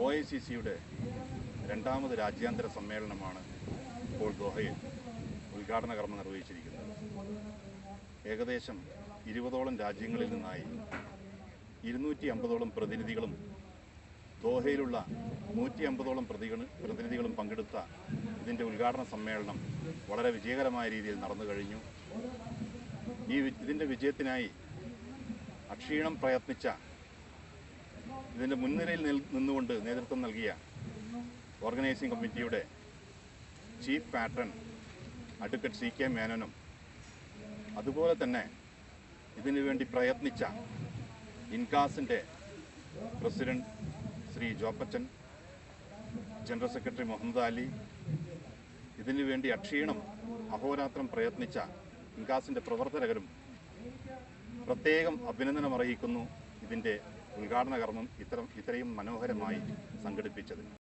OICCയുടെ രണ്ടാമത് രാജ്യാന്തര സമ്മേളനമാണ് ഇപ്പോൾ ദോഹയിൽ ഉദ്ഘാടന കർമ്മം നിർവഹിച്ചിരിക്കുന്നത്. ഏകദേശം 20ഓളം രാജ്യങ്ങളിൽ നിന്നായി 250ഓളം പ്രതിനിധികളും ദോഹയിലുള്ള 150ഓളം പ്രതിനിധികളും പങ്കെടുത്ത ഇതിൻ്റെ ഉദ്ഘാടന സമ്മേളനം വളരെ വിജയകരമായ രീതിയിൽ നടന്നു കഴിഞ്ഞു. ഇതിൻ്റെ വിജയത്തിനായി അക്ഷീണം പ്രയത്നിച്ച, ഇതിൻ്റെ മുൻനിരയിൽ നിന്നുകൊണ്ട് നേതൃത്വം നൽകിയ ഓർഗനൈസിംഗ് കമ്മിറ്റിയുടെ ചീഫ് പാട്രൺ അഡ്വക്കേറ്റ് CK മേനോനും, അതുപോലെ തന്നെ ഇതിനുവേണ്ടി പ്രയത്നിച്ച ഇൻകാസിൻ്റെ president Shri Joppachan, general secretary Muhammad Ali, ഇതിനുവേണ്ടി അക്ഷീണം അഹോരാത്രം പ്രയത്നിച്ച ഇൻകാസിൻ്റെ പ്രവർത്തകരും പ്രത്യേകം അഭിനന്ദനം അറിയിക്കുന്നു ഇതിൻ്റെ ഉദ്ഘാടന കർമ്മം ഇത്രയും മനോഹരമായി സംഘടിപ്പിച്ചതിന്.